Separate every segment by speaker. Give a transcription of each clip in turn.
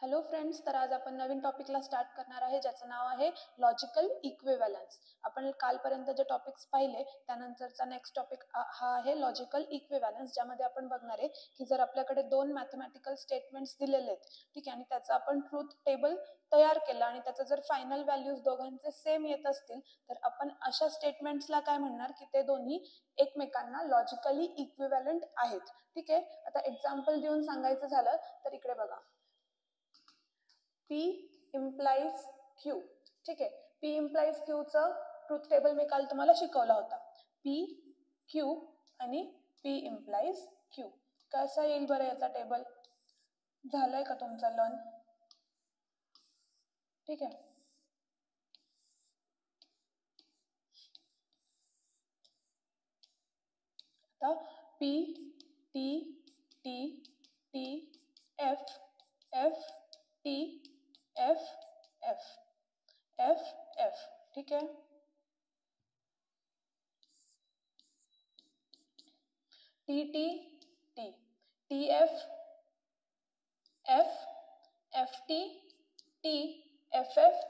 Speaker 1: Hello friends, तर आज आपण नवीन टॉपिकला स्टार्ट करणार आहे ज्याचं नाव आहे लॉजिकल इक्विव्हॅलन्स. आपण कालपर्यंत जे टॉपिक्स पाहिले त्यानंतरचा नेक्स्ट टॉपिक हा आहे लॉजिकल इक्विव्हॅलन्स, ज्यामध्ये आपण बघणार आहे की जर आपल्याकडे दोन मॅथमॅटिकल स्टेटमेंट्स दिलेले आहेत, ठीक आहे, आणि त्याचं आपण ट्रूथ टेबल तयार केलं आणि त्याचं जर फायनल व्हॅल्यूज दोघांचे सेम येत असतील तर आपण अशा स्टेटमेंट्सला काय म्हणणार की ते दोन्ही एकमेकांना लॉजिकली इक्विव्हॅलंट आहेत. ठीक आहे, आता एक्झाम्पल देऊन सांगायचं झालं तर इकडे बघा, P implies Q. ठीक आहे, P implies Q चं ट्रूथ टेबल मी काल तुम्हाला शिकवला होता. P Q आणि P implies Q कसा येईल बरं याचा टेबल? झालंय का तुमचा लर्न? ठीक आहे, आता P T T T F F T F F F F. ठीक आहे, T T T T F F F T T F F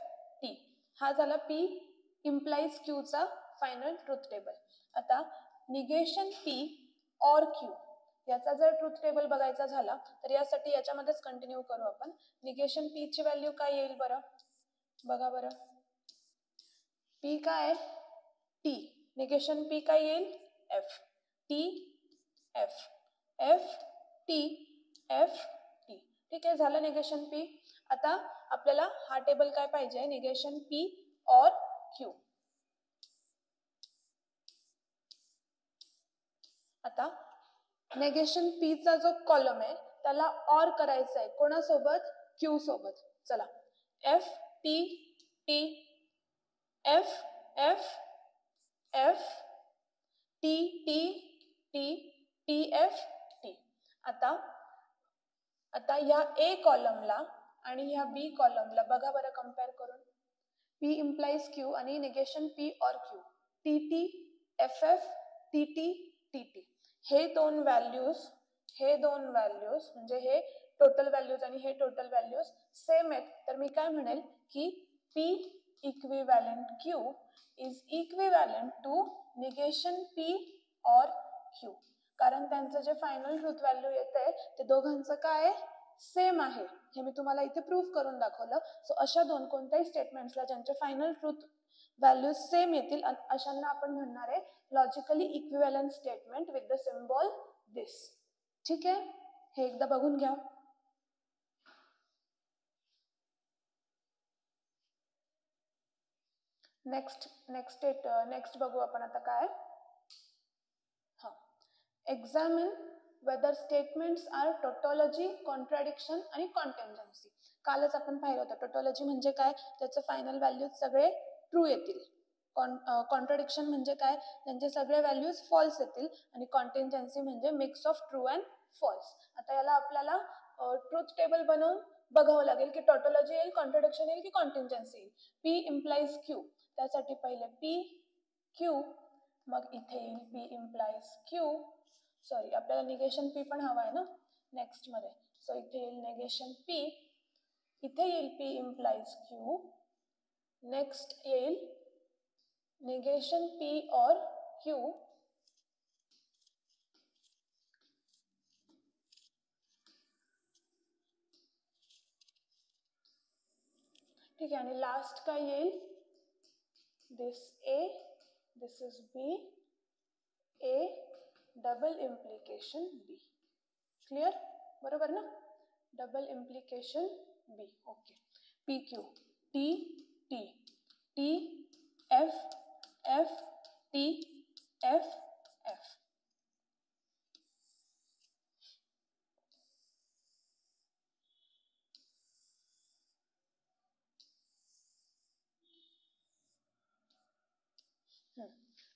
Speaker 1: T हा झाला P implies Q चा फायनल ट्रूथ टेबल. आता निगेशन P और Q याचा जर truth table बघायचा झाला तर यासाठी याच्यामध्येच कंटिन्यू करू आपण. निगेशन P ची व्हॅल्यू काय येईल बरं? बघा बरं, P काय? T. निगेशन P काय येईल? F. T F F T F T. ठीक आहे, झालं निगेशन P. आता आपल्याला हा टेबल काय पाहिजे? Negation P or Q. आता नेगेशन P चा जो कॉलम आहे त्याला और करायचा आहे कोणासोबत? Q सोबत. चला, F T T F F F T T T T F T. आता ह्या A कॉलमला आणि ह्या B कॉलमला बघा बरं कंपेअर करून. P implies Q आणि negation P or Q. T T F F T T T T हे दोन व्हॅल्यूज म्हणजे हे टोटल व्हॅल्यूज आणि हे टोटल व्हॅल्यूज सेम आहेत, तर मी काय म्हणेल की P equivalent Q is equivalent to negation P or Q, कारण त्यांचं जे फायनल ट्रूथ व्हॅल्यू येते ते दोघांचं काय सेम आहे हे मी तुम्हाला इथे प्रूफ करून दाखवलं. सो अशा दोन कोणत्याही स्टेटमेंट्सला ज्यांचे फायनल ट्रूथ व्हॅल्यूज सेम येतील अशांना आपण म्हणणार आहे logically equivalent statement with the symbol this. ठीक आहे, हे एकदा बघून घ्या. नेक्स्ट बघू आपण आता काय. हा, examine whether statements are tautology, contradiction आणि कॉन्टिंजन्सी. कालच आपण पाहिलं होतं टोटोलॉजी म्हणजे काय, त्याचे फायनल व्हॅल्यूज सगळे ट्रू येतील. कॉन्ट्राडिक्शन म्हणजे काय, त्यांचे सगळे व्हॅल्यूज फॉल्स येतील. आणि कॉन्टिंजन्सी म्हणजे mix of true and false. आता याला आपल्याला ट्रूथ टेबल बनवून बघावं लागेल की टोटोलॉजी येईल, कॉन्ट्राडिक्शन येईल की कॉन्टिंजन्सी येईल. P implies Q, त्यासाठी पहिले P Q, मग इथे येईल P implies Q. सॉरी, आपल्याला निगेशन P पण हवा आहे ना नेक्स्ट मध्ये. सो इथे येईल निगेशन P, इथे येईल P implies Q, नेक्स्ट येईल निगेशन P और Q, ठीक आहे, आणि लास्ट काय येईल? दिस A, this is B, A double implication B. Clear? बरोबर ना? Double implication B. Okay, PQ T T T F F T F F.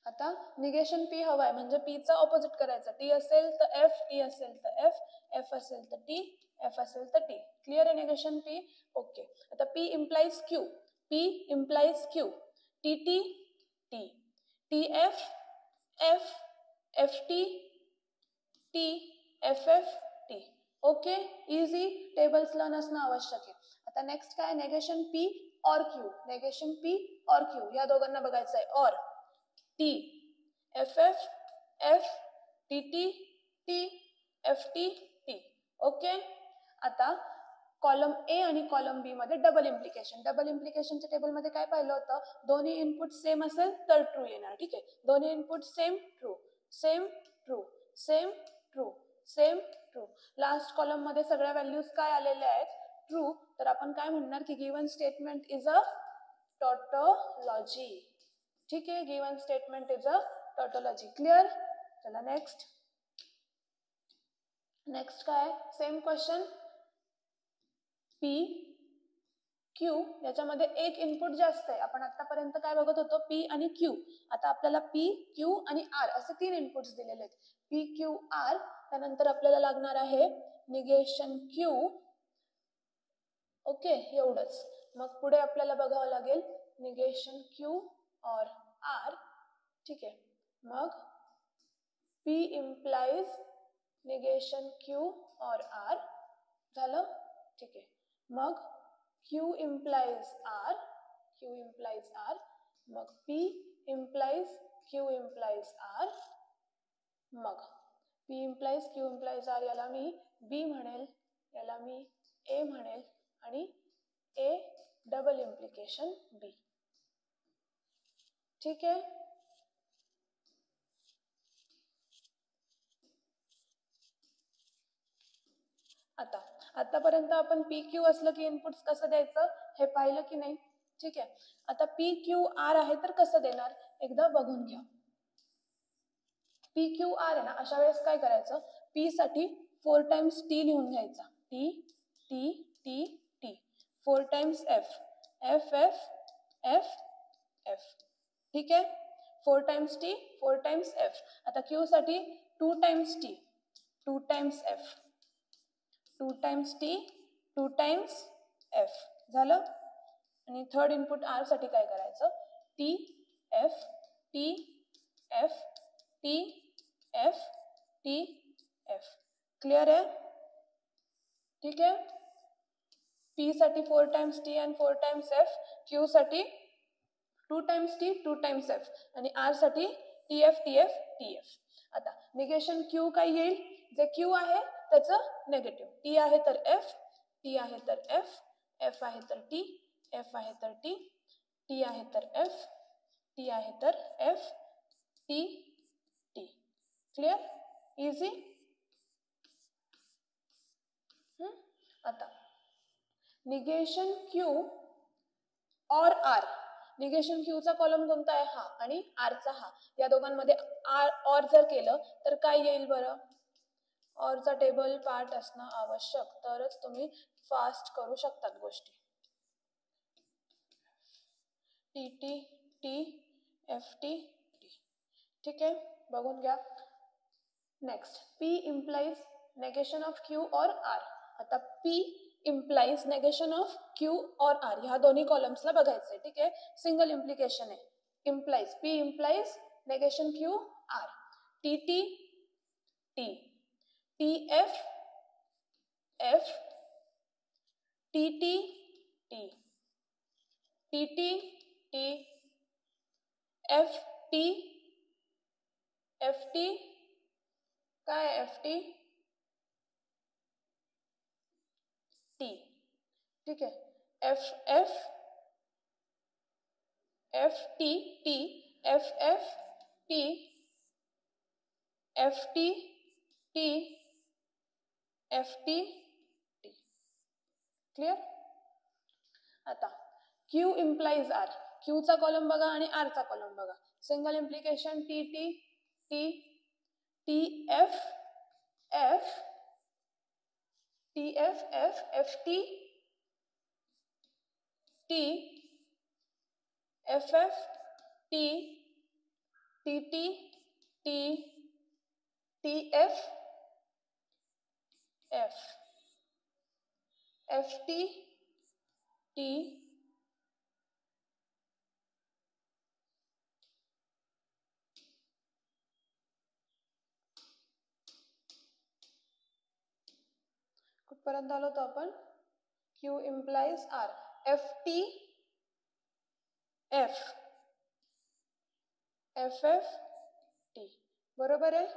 Speaker 1: आता negation P हवाय म्हणजे P चा ऑपोजिट करायचा. T असेल तर F, T असेल तर F, F असेल तर T, F असेल तर T. क्लिअर आहे निगेशन P? ओके, आता P implies Q. P implies Q. T T T T F F F T T F F T. Okay, easy, tables learn असणं आवश्यक आहे. आता नेक्स्ट काय, negation P or Q. Negation P or Q या दोघांना बघायचं आहे. और T F F F T T T F T T. Okay, आता कॉलम ए आणि कॉलम बी मध्ये डबल इम्प्लिकेशन. डबल इम्प्लिकेशनच्या टेबलमध्ये काय पाहिलं होतं, दोन्ही इनपुट सेम असेल तर ट्रू येणार. ठीक आहे, दोन्ही input same true, same true, same true, same true. Last column मध्ये सगळ्या व्हॅल्यूज काय आलेल्या आहेत, ट्रू. तर आपण काय म्हणणार की given statement is a tautology. ठीक आहे, given statement is a tautology. Clear. चला नेक्स्ट. नेक्स्ट काय, सेम क्वेश्चन. पी क्यू याच्यामध्ये एक इनपुट जास्त आहे. आपण आतापर्यंत काय बघत होतो, पी आणि क्यू. आता आपल्याला पी क्यू आणि आर असे 3 इनपुट्स दिलेले आहेत. P Q R. त्यानंतर आपल्याला लागणार आहे निगेशन क्यू. ओके, एवढंच. मग पुढे आपल्याला बघावं लागेल निगेशन क्यू और आर. ठीक आहे, मग P implies negation Q or R झालं. ठीक आहे, मग Q implies R, Q implies R, मग P implies Q implies R, मग P implies Q implies R याला मी बी म्हणेल, याला मी ए म्हणेल आणि ए डबल इम्प्लिकेशन बी. ठीक आहे. आता आतापर्यंत आपण पी क्यू असलं की इनपुट्स कसं द्यायचं हे पाहिलं की नाही. ठीक आहे, आता पी क्यू आर आहे तर कसं देणार एकदा बघून घ्या. पी क्यू आर आहे ना, अशा वेळेस काय करायचं, पी साठी 4 टाइम्स टी लिहून घ्यायचा. T T T T. 4 times F, F F F F. ठीक आहे, 4 टाइम्स टी 4 टाइम्स एफ. आता क्यू साठी 2 times T 2 times F, 2 times T 2 times F झालं. आणि थर्ड इनपुट आर साठी काय करायचं, T F T F T F T F. Clear आहे. ठीक आहे, पी साठी 4 टाइम्स टी आणि 4 टाइम्स एफ, क्यू साठी 2 टाइम्स टी 2 टाइम्स एफ आणि आर साठी T F T F T F. आता निगेशन क्यू काय येईल, जे क्यू आहे त्याचं नेगेटिव्ह. टी आहे तर एफ, टी आहे तर एफ, एफ आहे तर टी, एफ आहे तर टी, टी आहे तर एफ, टी आहे तर F, T T. Clear, easy. आता negation Q or R. Negation क्यूचा column कोणता आहे, हा, आणि आरचा हा. या दोघांमध्ये आर और जर केलं तर काय येईल बरं, ऑरचा टेबल पार्ट असणं आवश्यक, तरच तुम्ही फास्ट करू शकतात गोष्टी. T T T F T T. ठीक आहे, बघून घ्या. Next, P implies negation of Q or R. आता P implies negation of Q or R ह्या दोन्ही कॉलम्सला बघायचंय. ठीक आहे, सिंगल इम्प्लिकेशन आहे. Implies, P implies negation Q R. T T T, T F F, T T T, T T T, F T F T. काय F T T. ठीक आहे, F F F T T, F F T, F T T, F T T. Clear. आता Q implies R. क्यूचा column बघा आणि आरचा column बघा. Single implication T T T, T F F, T F F, F T T, F F T, T T T, T F F, F T T, कुठपर्यंत आलो होतो आपण? Q implies R. FT F FF T बरोबर आहे.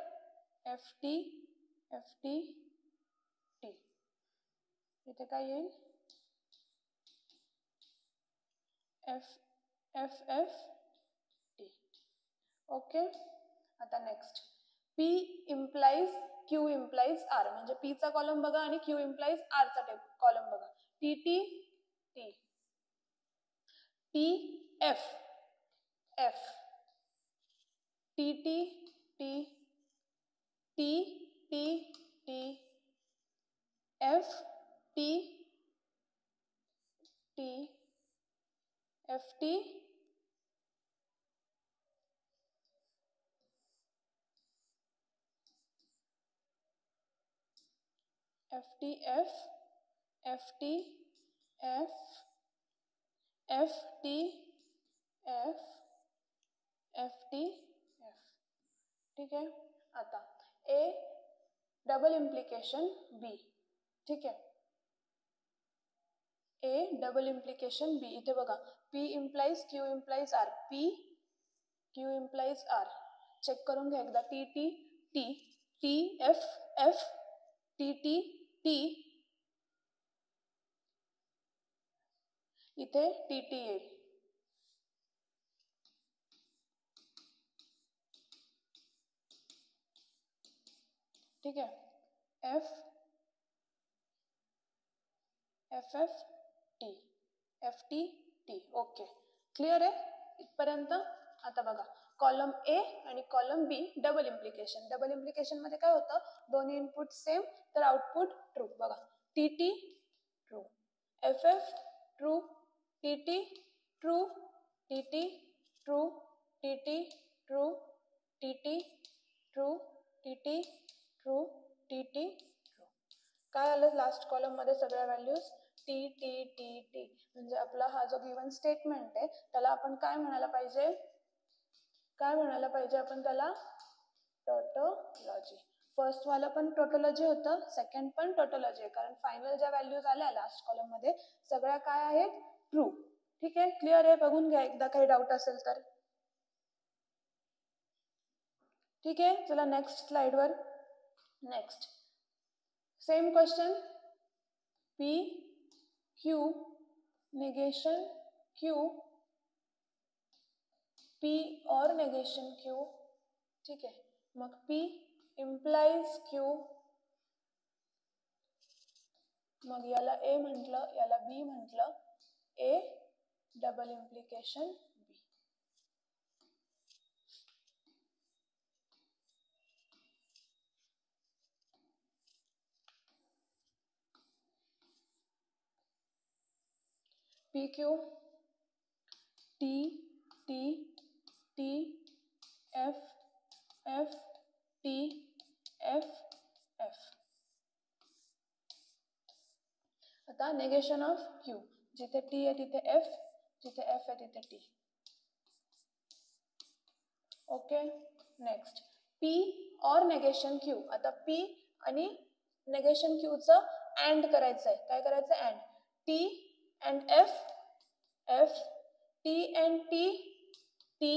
Speaker 1: FT FT T इथे काय येईल? FF T. Okay. आता next P implies Q implies R म्हणजे P चा कॉलम बघा आणि Q implies R चा कॉलम बघा. TT T T F F TT T T T T F T T F T F T F F T F F T F F T F. ठीक आहे. आता A double implication B. ठीक आहे. A double implication B. इथे बघा P implies Q implies R. P Q implies R. Check करून घ्या एकदा. T T T T F F T T T इथे T T येईल. ठीक आहे. F F F T F T T. Okay. Clear आहे इथपर्यंत? आता बघा कॉलम A आणि column B double implication. Double implication मध्ये काय होतं? दोन्ही इनपुट सेम तर आउटपुट ट्रू. बघा TT true, FF true, TT true, TT true, TT true, TT true, TT true, TT true. काय आलं लास्ट कॉलम मध्ये? सगळ्या values T T T T. म्हणजे आपला हा जो गिवन स्टेटमेंट आहे त्याला आपण काय म्हणायला पाहिजे? काय म्हणायला पाहिजे आपण त्याला? टोटोलॉजी. फर्स्ट वाला पण टोटोलॉजी होतं, सेकंड पण टोटोलॉजी आहे, कारण फायनल ज्या व्हॅल्यूज आल्या लास्ट कॉलम मध्ये सगळ्या काय आहेत? ट्रू. ठीक आहे. क्लिअर आहे? बघून घ्या एकदा काही डाऊट असेल तर. ठीक आहे. चला नेक्स्ट स्लाइडवर. Next same question. P Q negation Q P और negation Q. ठीक आहे. मग P implies Q. मग याला A म्हटलं, याला B म्हटलं. A double implication B. PQ T T T F F T F F. आता नेगेशन ऑफ Q. जिथे T आहे तिथे F, जिथे F आहे तिथे T. ओके. नेक्स्ट P और नेगेशन Q. आता P आणि नेगेशन Q चं अँड करायचं आहे. काय करायचं? And. T and F F T and T T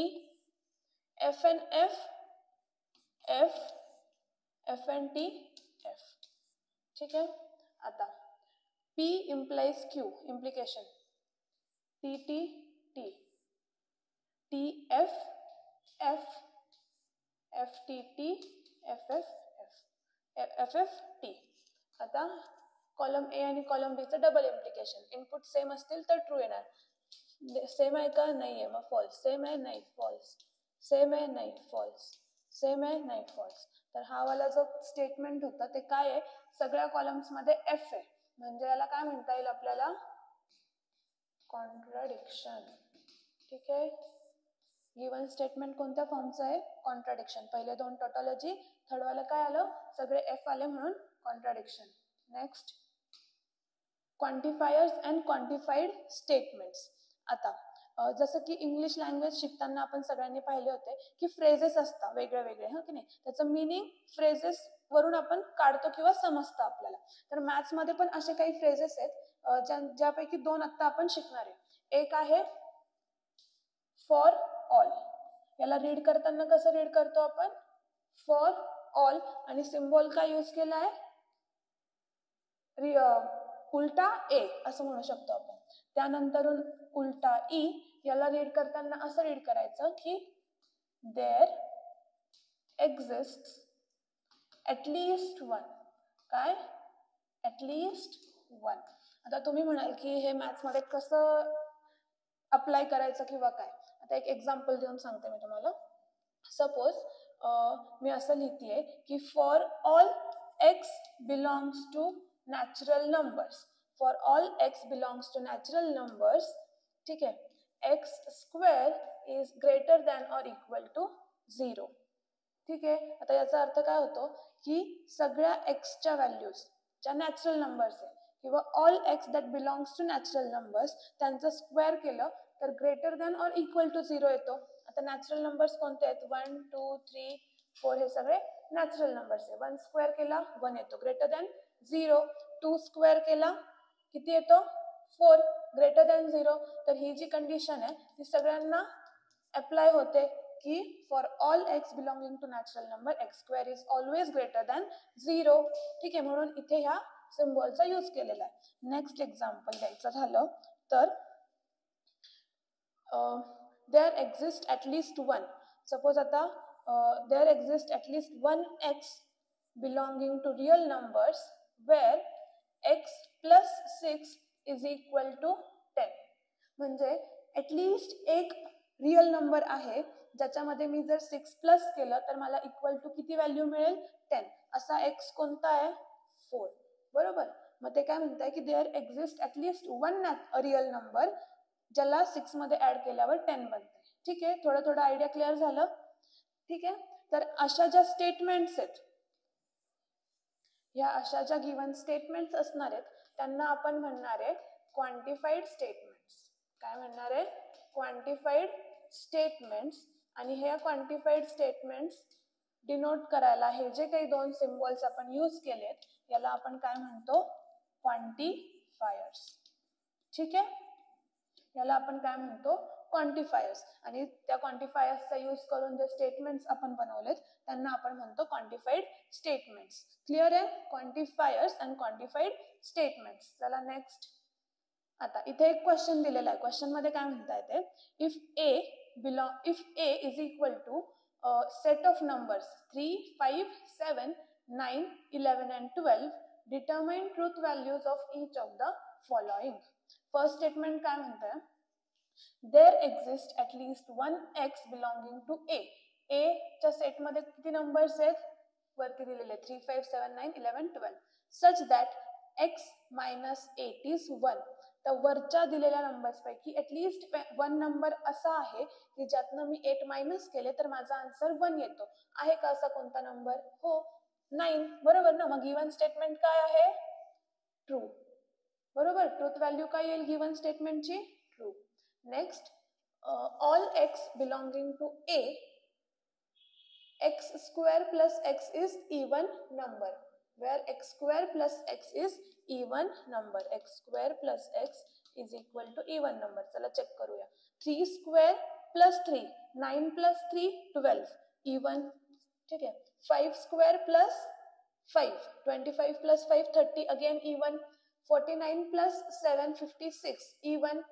Speaker 1: F and F F F and T F. ठीक आहे. आता P implies Q. Implication T T T T F F F T T F F F F F T. आता column A आणि column B चं double implication. Input same असतील तर true येणार. Same आहे का? नाही आहे, मग फॉल्स. सेम आहे? नाही, फॉल्स. सेम आहे? नाही, फॉल्स. सेम आहे? नाही, फॉल्स. तर हा वाला जो स्टेटमेंट होता ते काय आहे? सगळ्या कॉलम्स मध्ये F आहे, म्हणजे याला काय म्हणता येईल आपल्याला? कॉन्ट्राडिक्शन. ठीक आहे. गिवन स्टेटमेंट कोणत्या फॉर्मचं आहे? कॉन्ट्राडिक्शन. पहिले दोन टोटोलॉजी, थर्ड वाला काय आलं? सगळे F आले म्हणून contradiction. Next quantifiers and quantified statements. आता जसं की इंग्लिश लँग्वेज शिकताना आपण सगळ्यांनी पाहिले होते की फ्रेजेस असतात वेगळे वेगळे, हा की नाही? त्याचं मिनिंग फ्रेजेस वरून आपण काढतो किंवा समजतं आपल्याला. तर मॅथ्स मध्ये पण असे काही फ्रेजेस आहेत ज्यापैकी दोन आता आपण शिकणार आहे. एक आहे फॉर ऑल. याला रीड करताना कसं रीड करतो आपण? फॉर ऑल, आणि सिम्बॉल काय यूज केला आहे? उलटा ए असं म्हणू शकतो आपण. त्यानंतरून उलटा ई, याला रीड करताना असं रीड करायचं की देअर एक्झिस्ट ॲटलिस्ट वन. काय? At least one. आता तुम्ही म्हणाल की हे मॅथ्समध्ये कसं अप्लाय करायचं किंवा काय. आता एक एक्झाम्पल देऊन सांगते मी तुम्हाला. सपोज मी असं लिहितेय की for all X belongs to natural numbers. For all X belongs to natural numbers, ठीक आहे, X square is greater than or equal to 0. ठीक आहे. आता याचा अर्थ काय होतो की सगळ्या एक्सच्या व्हॅल्यूज ज्या नॅचरल नंबर्स आहे किंवा all X that belongs to natural numbers, त्यांचं स्क्वेअर केलं तर greater than or equal to 0 येतो. आता नॅचरल नंबर्स कोणते आहेत? 1, 2, 3, 4 हे सगळे नॅचरल नंबर्स आहे. 1 स्क्वेअर केला 1 येतो, ग्रेटर दॅन 0. 2 स्क्वेअर केला किती येतो? 4, ग्रेटर दॅन 0. तर ही जी कंडिशन आहे ती सगळ्यांना अप्लाय होते की for all X belonging to natural number X square is always greater than 0. ठीक आहे, म्हणून इथे ह्या सिम्बॉलचा यूज केलेला आहे. नेक्स्ट एक्झाम्पल द्यायचं झालं तर there exist at least one. Suppose आता there exist at least one X belonging to real numbers where X plus 6 is equal to 10. म्हणजे ॲटलिस्ट एक रियल नंबर आहे ज्याच्यामध्ये मी जर 6 प्लस केलं तर मला इक्वल टू किती व्हॅल्यू मिळेल? 10. असा एक्स कोणता आहे? 4. बरोबर. मग ते काय म्हणताय की there exist at least one real number ज्याला 6 मध्ये ऍड केल्यावर 10 बनते. ठीक आहे, थोडं थोडं आयडिया क्लिअर झालं? ठीक आहे. तर अशा ज्या स्टेटमेंट्स आहेत, ह्या अशा ज्या गिवन स्टेटमेंट्स असणार आहेत त्यांना आपण म्हणणार आहे क्वांटिफाईड स्टेटमेंट्स. काय म्हणणार आहे? क्वांटिफाईड स्टेटमेंट्स. आणि ह्या क्वांटिफाईड स्टेटमेंट्स डिनोट करायला हे जे काही दोन सिम्बॉल्स आपण यूज केलेत याला आपण काय म्हणतो? क्वांटिफायर्स. ठीक आहे, याला आपण काय म्हणतो? क्वांटिफायर्स. आणि त्या क्वांटिफायर्सचा यूज करून जे स्टेटमेंट्स आपण बनवलेत त्यांना आपण म्हणतो क्वांटिफाईड स्टेटमेंट्स. क्लिअर आहे? Quantifiers and quantified statements. चला नेक्स्ट. आता इथे एक क्वेश्चन दिलेला आहे. क्वेश्चन मध्ये काय म्हणता येते? If A is equal to set of numbers 3, 5, 7, 9, 11 and 12, determine truth values of each of the following. First statement काय म्हणतंय? There exists at least one x belonging to A. A च्या set मध्ये किती numbers आहेत? वरती दिलेले 3, 5, 7, 9, 11, 12. Such that x minus 8 is 1. तर वरच्या दिलेल्या नंबर्स पैकी ॲटलिस्ट वन नंबर असा आहे की ज्यातनं मी 8 मायनस केले तर माझा आन्सर 1 येतो. आहे का असा कोणता नंबर? हो, 9. बरोबर ना? मग गिवन स्टेटमेंट काय आहे? ट्रू. बरोबर. ट्रूथ व्हॅल्यू काय येईल गिवन स्टेटमेंटची? True. Next, all X belonging to A, X square plus X is even number. where x square plus x is even number. x square plus x is equal to even number. चला check करूया. 3 square plus 3, 9 plus 3, 12, even. ठीक है. 5 square plus 5, 25 plus 5, 30, again even. 49 plus 7, 56, even.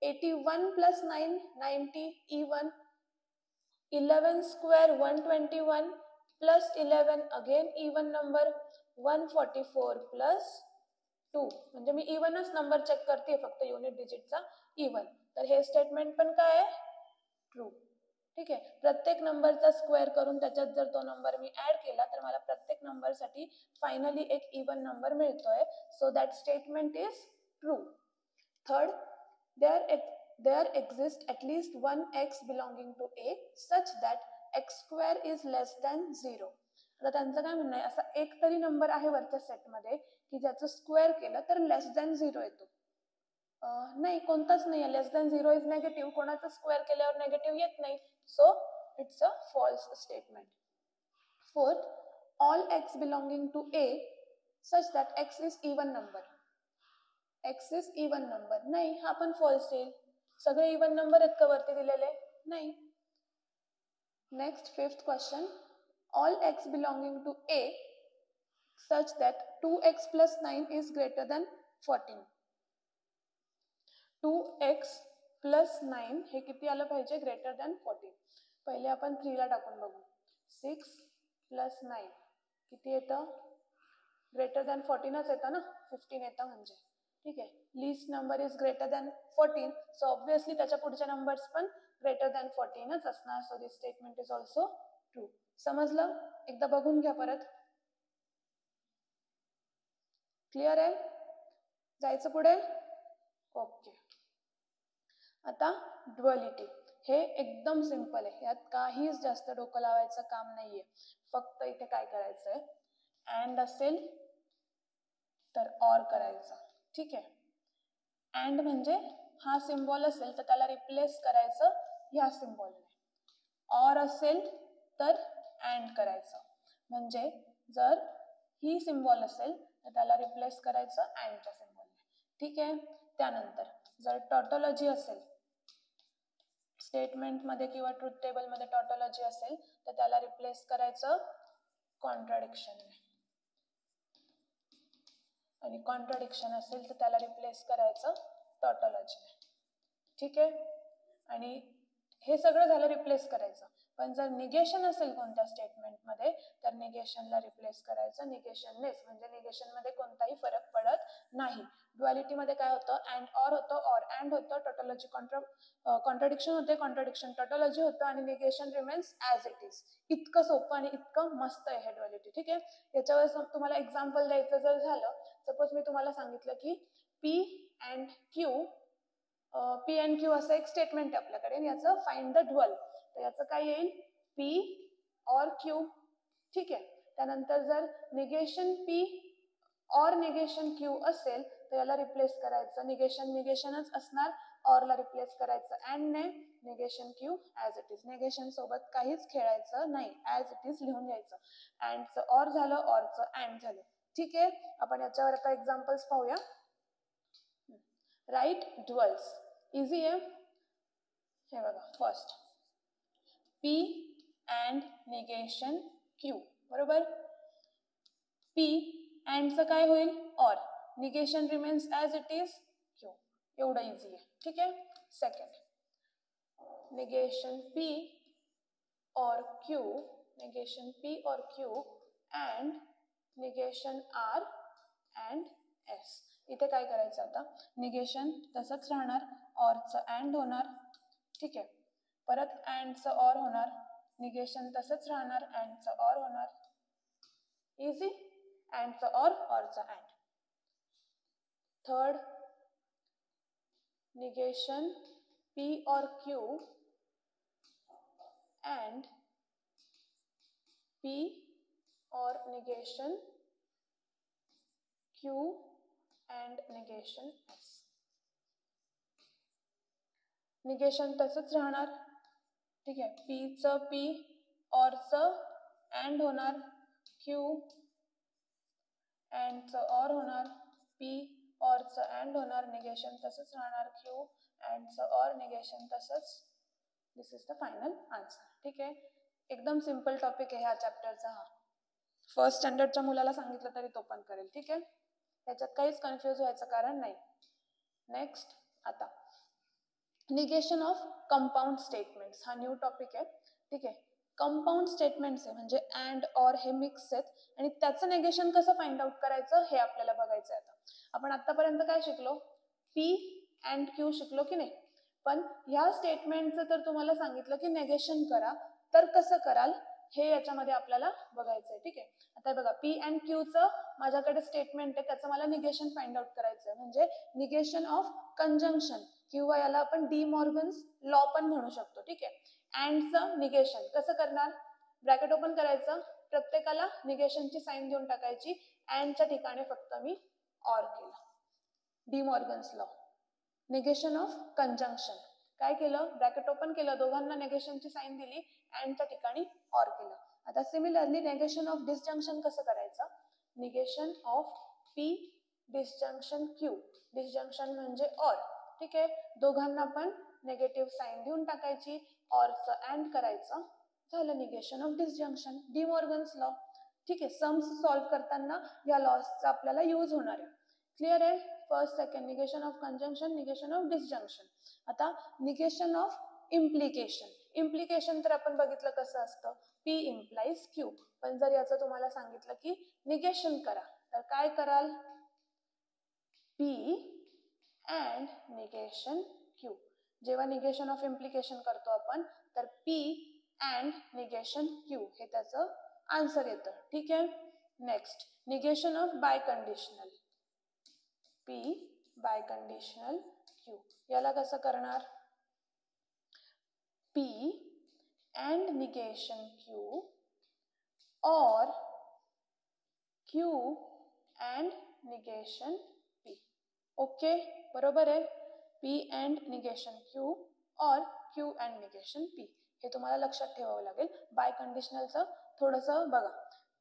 Speaker 1: 81 plus 9, 90, even. 11 square 121 plus 11, again even number. 144 plus 2, म्हणजे मी इव्हनच number check करते फक्त unit डिजिटचा even. तर हे statement पण काय आहे? ट्रू. ठीक आहे. प्रत्येक नंबरचा स्क्वेअर करून त्याच्यात जर तो नंबर मी ऍड केला तर मला प्रत्येक नंबरसाठी फायनली एक इव्हन नंबर मिळतोय. So that statement is true. Third, there exist at least one X belonging to A such that X square is less than 0. आता त्यांचं काय म्हणणं आहे? असा एक तरी नंबर आहे वरच्या सेटमध्ये की ज्याचं स्क्वेअर केलं तर लेस दॅन 0 येतो. नाही, कोणताच नाही आहे. Less than 0 is negative. कोणाचं स्क्वेअर केल्यावर नेगेटिव्ह येत नाही. So it's a false statement. Fourth, all x belonging to A such that x is even number. x is even number. नाही, हा पण false येईल. सगळे even number आहेत का वरती दिलेले? नाही. Next, fifth question. All x belonging to A such that 2x plus 9 is greater than 14. 2x plus 9 हे किती आलं पाहिजे? Greater than 14. पहिले आपण 3 ला टाकून बघू. 6 प्लस 9 किती येतं? ग्रेटर दॅन 14च येतं ना, 15 येतं म्हणजे. ठीक आहे, least number is greater than 14, so obviously त्याच्या पुढचे नंबर्स पण ग्रेटर दॅन 14च असणार. So this statement is also true. समजलं? एकदा बघून घ्या परत. क्लिअर आहे? जायचं पुढे? ओके. आता ड्युअलिटी. हे एकदम सिंपल आहे, यात काहीच जास्त डोकं लावायचं काम नाहीये. फक्त इथे काय करायचंय, अँड असेल तर ऑर करायचं. ठीक आहे, अँड म्हणजे हा सिम्बॉल असेल तर त्याला रिप्लेस करायचं ह्या सिम्बॉलने. ऑर असेल तर अँड करायचं, म्हणजे जर ही सिम्बॉल असेल तर त्याला रिप्लेस करायचं अँडच्या सिम्बॉलने. ठीक आहे. त्यानंतर जर टॉटॉलॉजी असेल, स्टेटमेंटमध्ये किंवा ट्रुथ टेबलमध्ये टॉटॉलॉजी असेल तर त्याला रिप्लेस करायचं कॉन्ट्राडिक्शनने, आणि कॉन्ट्राडिक्शन असेल तर त्याला रिप्लेस करायचं टॉटॉलॉजीने. ठीक आहे, आणि हे सगळं झालं रिप्लेस करायचं. पण जर निगेशन असेल कोणत्या स्टेटमेंटमध्ये तर निगेशनला रिप्लेस करायचं निगेशननेच, म्हणजे निगेशनमध्ये कोणताही फरक पडत नाही. ड्युअलिटीमध्ये काय होतं, अँड ऑर होतं, ऑर अँड होतं, टॉटॉलॉजी कॉन्ट्राडिक्शन होते, कॉन्ट्राडिक्शन टॉटॉलॉजी होतं, आणि negation remains as it is. इतकं सोपं आणि इतकं मस्त आहे हे ड्युअलिटी. ठीक आहे, याच्यावर तुम्हाला एक्झाम्पल द्यायचं जर झालं, सपोज मी तुम्हाला सांगितलं की पी अँड क्यू असं एक स्टेटमेंट आहे आपल्याकडे, आणि याचं फाइंड द ड्युअल. तर याचं काय येईल, पी ऑर क्यू. ठीक आहे, त्यानंतर जर negation P or negation Q असेल तर याला रिप्लेस करायचं निगेशनच असणार, ऑरला रिप्लेस करायचं अँडने, negation Q as it is. Negation सोबत काहीच खेळायचं नाही, ॲज इट इज लिहून घ्यायचं. अँडचं ऑर झालं, ऑरचं अँड झालं. ठीक आहे, आपण याच्यावर आता एक्झाम्पल्स पाहूया. राईट ड्युअल्स. इझी आहे. हे बघा, first P and negation Q, बरोबर. पी अँडचं काय होईल, or, negation remains as it is Q. एवढं इझी आहे. ठीक आहे. Second, negation P or Q, negation P or Q and negation R and S. इथे काय करायचं, आता निगेशन तसंच राहणार, ऑरचं अँड होणार. ठीक आहे, परत अँडचं ऑर होणार, निगेशन तसंच राहणार, अँडचं ऑर होणार. इझी. अँडचं ऑर, ऑरचं and. Third, negation P or Q and P or negation Q and negation S. Negation तसंच राहणार. ठीक आहे, पीचं पी, ऑरचं अँड होणार, क्यू अँडचं ऑर होणार, पी ऑरचं अँड होणार, निगेशन तसंच राहणार, क्यू अँडचं ऑर, निगेशन तसंच. This is the final answer. ठीक आहे, एकदम सिंपल टॉपिक आहे ह्या चॅप्टरचा. हा फर्स्ट स्टँडर्डच्या मुलाला सांगितलं तरी तो पण करेल. ठीक आहे, त्याच्यात काहीच कन्फ्यूज व्हायचं कारण नाही. नेक्स्ट, आता निगेशन ऑफ कंपाऊंड स्टेटमेंट्स हा न्यू टॉपिक आहे. ठीक आहे, कंपाऊंड स्टेटमेंट्स आहे म्हणजे अँड ऑर हे मिक्स आहेत, आणि त्याचं निगेशन कसं फाइंड आउट करायचं हे आपल्याला बघायचं आहे. आता आपण आतापर्यंत काय शिकलो, पी अँड क्यू शिकलो की नाही. पण ह्या स्टेटमेंटचं तर तुम्हाला सांगितलं की निगेशन करा, तर कसं कराल हे याच्यामध्ये आपल्याला बघायचं आहे. ठीक आहे, आता बघा, पी अँड क्यूचं माझ्याकडे स्टेटमेंट आहे, त्याचं मला निगेशन फाइंड आउट करायचं आहे, म्हणजे निगेशन ऑफ कंजंक्शन, किंवा याला आपण डी मॉर्गन्स लॉ पण म्हणू शकतो. ठीक आहे, अँडचं निगेशन कसं करणार, ब्रॅकेट ओपन करायचं, प्रत्येकाला निगेशनची साईन देऊन टाकायची, अँडच्या ठिकाणी फक्त मी ऑर केलं. D Morgan's law. Negation of conjunction काय केलं, ब्रॅकेट ओपन केलं, दोघांना निगेशनची साईन दिली, अँडच्या ठिकाणी ऑर केलं. आता सिमिलरली नेगेशन ऑफ डिसजंक्शन कसं करायचं, negation of P disjunction Q, disjunction म्हणजे ऑर, ठीक आहे, दोघांना पण नेगेटिव्ह साईन देऊन टाकायची, ऑरचं अँड करायचं, झालं negation of disjunction, D Morgan's law, ठीक आहे. सम्स सॉल्व्ह करताना या लॉसचा आपल्याला यूज होणार आहे. क्लिअर आहे, first second negation of conjunction, negation of disjunction. आता निगेशन ऑफ इम्प्लिकेशन, इम्प्लिकेशन तर आपण बघितलं कसं असतं, पी इम्प्लाइज क्यू, पण जर याचं तुम्हाला सांगितलं की निगेशन करा तर काय कराल, पी अँड निगेशन क्यू. जेव्हा निगेशन ऑफ इम्प्लिकेशन करतो आपण तर पी अँड निगेशन क्यू हे त्याचं आन्सर येतं, ठीक आहे. Next negation of biconditional, P biconditional Q, याला कसं करणार, P and negation Q or Q and negation P. Okay, बरोबर आहे, P and negation Q or Q and negation P हे तुम्हाला लक्षात ठेवावं लागेल. बाय कंडिशनलचं थोडंसं बघा,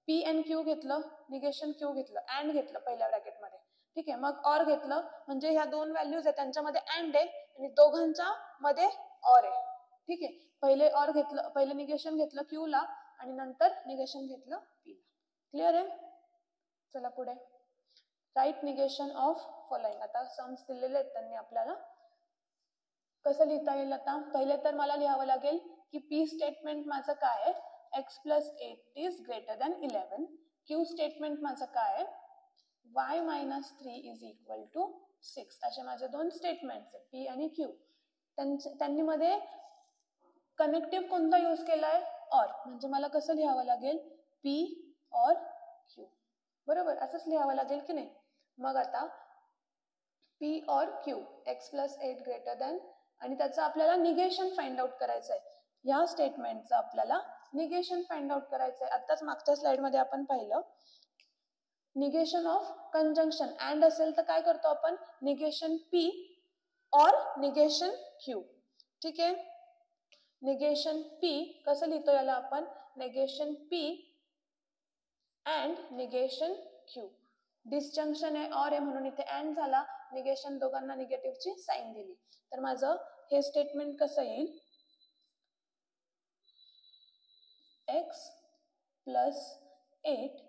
Speaker 1: P and Q घेतलं, निगेशन Q घेतलं, अँड घेतलं पहिल्या ब्रॅकेटमध्ये, ठीक आहे, मग ऑर घेतलं म्हणजे ह्या दोन व्हॅल्यूज आहेत त्यांच्यामध्ये अँड आहे आणि दोघांच्या मध्ये ऑर आहे, ठीक आहे. पहिले ऑर घेतलं, पहिले निगेशन घेतलं क्यू ला आणि नंतर निगेशन घेतलं पी ला. क्लिअर आहे, चला पुढे. Write negation of following. आता सम्स दिलेले आहेत त्यांनी आपल्याला, कसं लिहिता येईल, आता पहिले तर मला लिहावं लागेल की पी स्टेटमेंट माझं काय आहे, x+8 is greater than 11. Q statement माझं काय आहे, y-3 इज इक्वल टू 6. असे माझे दोन स्टेटमेंट्स आहेत पी आणि क्यू. त्यांनी मध्ये कनेक्टिव्ह कोणता यूज केलाय, ऑर, म्हणजे मला कसं लिहावं लागेल, पी और क्यू, बरोबर असंच लिहावं लागेल की नाही. मग आता P or Q x+8 greater than, आणि त्याचं आपल्याला निगेशन फाइंड आउट करायचं आहे, या स्टेटमेंटचं आपल्याला निगेशन फाइंड आउट करायचं आहे. आत्ताच मागच्या स्लाइडमध्ये आपण पाहिलं निगेशन ऑफ कंजंक्शन अँड असेल तर काय करतो आपण, negation P or negation Q, ठीक आहे. निगेशन पी कसं लिहितो याला आपण, negation P and negation Q. Disjunction आहे, ऑर आहे म्हणून इथे अँड झाला, निगेशन दोघांना निगेटिव्हची साईन दिली, तर माझं हे स्टेटमेंट कसं येईल, x+8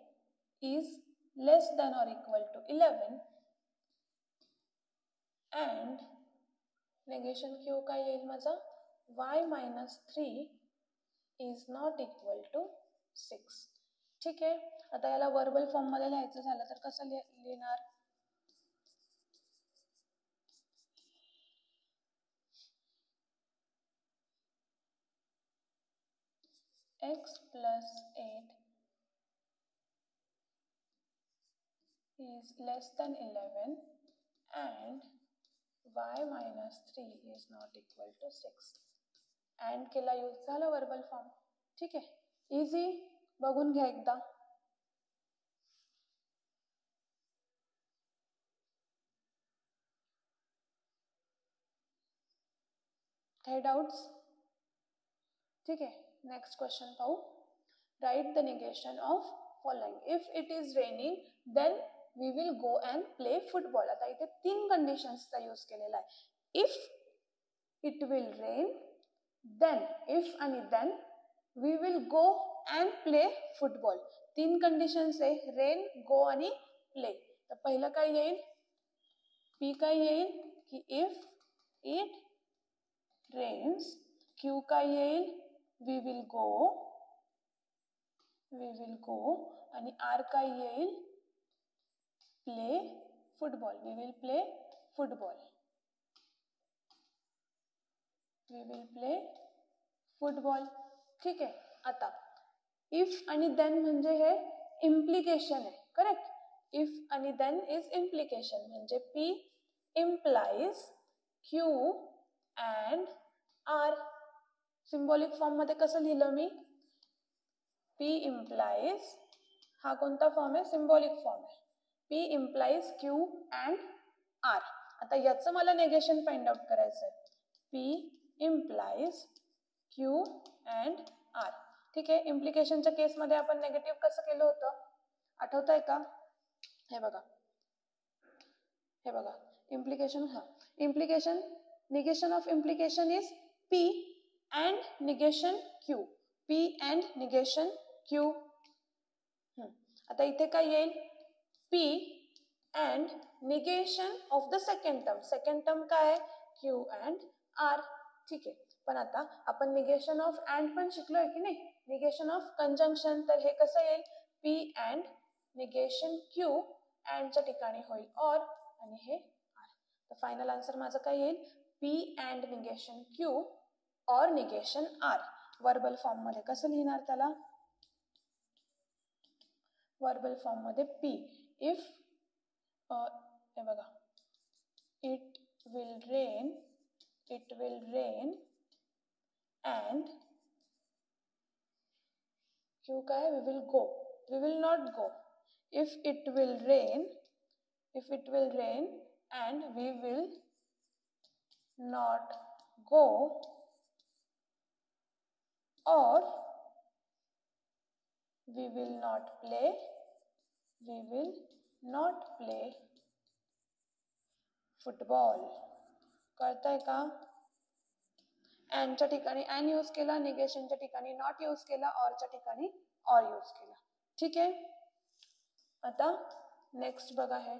Speaker 1: is less than or equal to 11 and negation Q काय येईल माझा, y-3 is not equal to 6. ठीक आहे. आता याला वर्बल फॉर्म मध्ये लिहायचं झालं तर कसं लिहिणार, x+8 is less than 11 and y-3 is not equal to 6. And केला यूज झाला वर्बल फॉर्म, ठीक आहे. इझी, बघून घ्या एकदा. काही डाउट्स, ठीक आहे. नेक्स्ट क्वेश्चन पाहू. Write the negation of following. If it is raining then we will go and play football. आता इथे 3 कंडिशन्सचा यूज केलेला आहे. If it will rain, then, if आणि then, we will go and play football. 3 conditions आहे, rain, go आणि play. तर पहिलं काय येईल, पी काय येईल की इफ इट रेन्स. क्यू काय येईल, वी विल गो, आणि आर काय येईल, play football. We will play football. We will play football. ठीक आहे. आता इफ आणि देन म्हणजे हे इम्प्लिकेशन आहे, करेक्ट. इफ आणि देन इज इम्प्लिकेशन, म्हणजे P implies Q and R. Symbolic form मध्ये कसं लिहिलं मी, पी इम्प्लाइज, हा कोणता फॉर्म आहे, सिम्बॉलिक फॉर्म आहे. P implies Q and R. आता याचं मला नेगेशन फाइंड आउट करायचं आहे. P implies Q and R. ठीक आहे. इम्प्लिकेशनच्या केसमध्ये आपण नेगेटिव्ह कसं केलं होतं आठवतंय का? हे बघा implication. Implication, negation of implication is P and negation Q. P and negation Q. आता इथे काय येईल? P and negation of the second term. Second term काय आहे? Q and R. ठीक आहे. पण आता आपण निगेशन ऑफ अँड पण शिकलोय की नाही? Negation of conjunction. तर हे कसं येईल? P and negation Q अँडच्या ठिकाणी होईल ऑर आणि हे R. तर फायनल आन्सर माझं काय येईल? P and negation Q or negation R. Verbal form मध्ये कसं लिहिणार त्याला? वर्बल फॉर्म मध्ये P. इफ हे बघा, it will rain and Q काय? we will go. We will not go. If it will rain and we will not go, or we will not play football. कळतंय का? अँडच्या ठिकाणी and use केला, निगेशनच्या ठिकाणी not use केला, ऑरच्या ठिकाणी or use केला. ठीक आहे. आता नेक्स्ट बघा, हे